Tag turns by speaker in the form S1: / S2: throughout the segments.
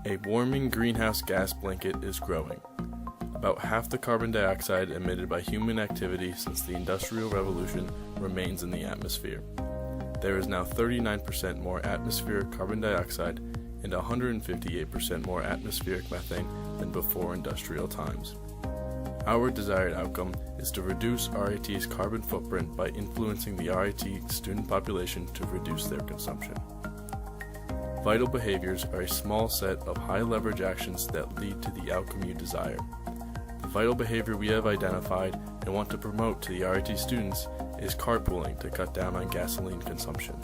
S1: A warming greenhouse gas blanket is growing. About half the carbon dioxide emitted by human activity since the Industrial Revolution remains in the atmosphere. There is now 39% more atmospheric carbon dioxide and 158% more atmospheric methane than before industrial times. Our desired outcome is to reduce RIT's carbon footprint by influencing the RIT student population to reduce their consumption. Vital behaviors are a small set of high-leverage actions that lead to the outcome you desire. The vital behavior we have identified and want to promote to the RIT students is carpooling to cut down on gasoline consumption.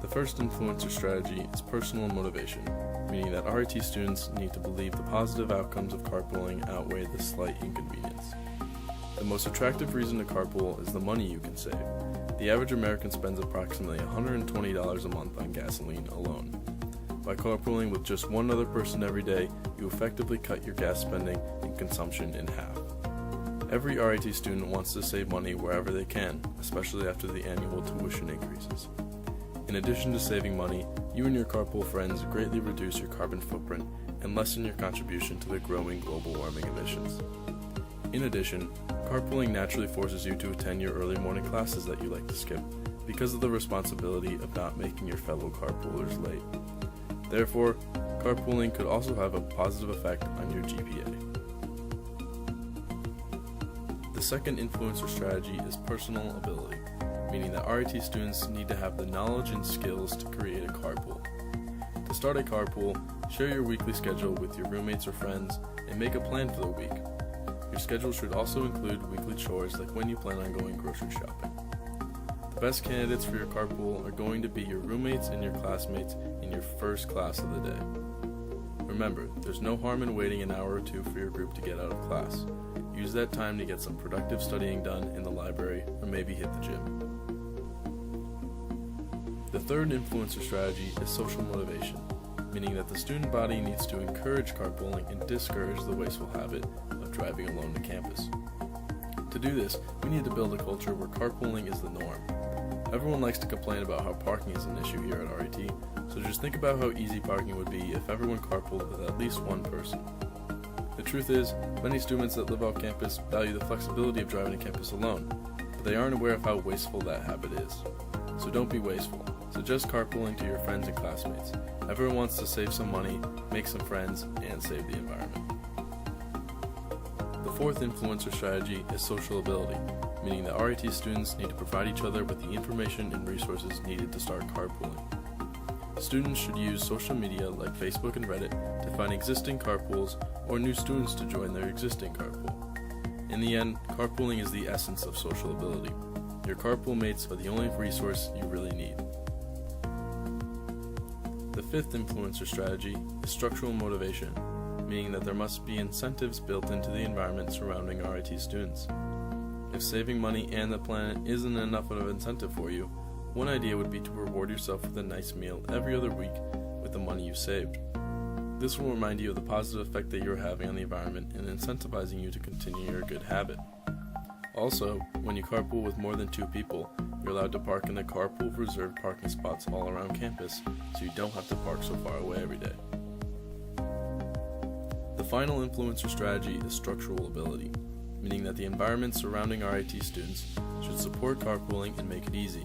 S1: The first influencer strategy is personal motivation, meaning that RIT students need to believe the positive outcomes of carpooling outweigh the slight inconvenience. The most attractive reason to carpool is the money you can save. The average American spends approximately $120 a month on gasoline alone. By carpooling with just one other person every day, you effectively cut your gas spending and consumption in half. Every RIT student wants to save money wherever they can, especially after the annual tuition increases. In addition to saving money, you and your carpool friends greatly reduce your carbon footprint and lessen your contribution to the growing global warming emissions. In addition, carpooling naturally forces you to attend your early morning classes that you like to skip because of the responsibility of not making your fellow carpoolers late. Therefore, carpooling could also have a positive effect on your GPA. The second influencer strategy is personal ability, meaning that RIT students need to have the knowledge and skills to create a carpool. To start a carpool, share your weekly schedule with your roommates or friends and make a plan for the week. Your schedule should also include weekly chores like when you plan on going grocery shopping. The best candidates for your carpool are going to be your roommates and your classmates in your first class of the day. Remember, there's no harm in waiting an hour or two for your group to get out of class. Use that time to get some productive studying done in the library or maybe hit the gym. The third influencer strategy is social motivation, meaning that the student body needs to encourage carpooling and discourage the wasteful habit of driving alone to campus. To do this, we need to build a culture where carpooling is the norm. Everyone likes to complain about how parking is an issue here at RIT, so just think about how easy parking would be if everyone carpooled with at least one person. The truth is, many students that live off campus value the flexibility of driving to campus alone, but they aren't aware of how wasteful that habit is. So don't be wasteful. Suggest carpooling to your friends and classmates. Everyone wants to save some money, make some friends, and save the environment. The fourth influencer strategy is social ability, meaning that RIT students need to provide each other with the information and resources needed to start carpooling. Students should use social media like Facebook and Reddit to find existing carpools or new students to join their existing carpool. In the end, carpooling is the essence of social ability. Your carpool mates are the only resource you really need. The fifth influencer strategy is structural motivation, meaning that there must be incentives built into the environment surrounding RIT students. If saving money and the planet isn't enough of an incentive for you, one idea would be to reward yourself with a nice meal every other week with the money you saved. This will remind you of the positive effect that you're having on the environment and incentivizing you to continue your good habit. Also, when you carpool with more than 2 people, you're allowed to park in the carpool reserved parking spots all around campus, so you don't have to park so far away every day. The final influencer strategy is structural ability, meaning that the environment surrounding RIT students should support carpooling and make it easy.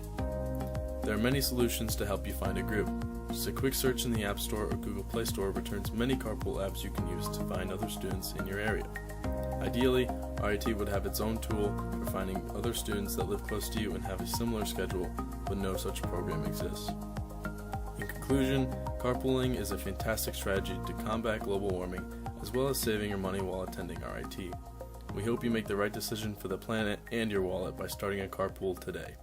S1: There are many solutions to help you find a group. Just a quick search in the App Store or Google Play Store returns many carpool apps you can use to find other students in your area. Ideally, RIT would have its own tool for finding other students that live close to you and have a similar schedule, but no such program exists. In conclusion, carpooling is a fantastic strategy to combat global warming, as well as saving your money while attending RIT. We hope you make the right decision for the planet and your wallet by starting a carpool today.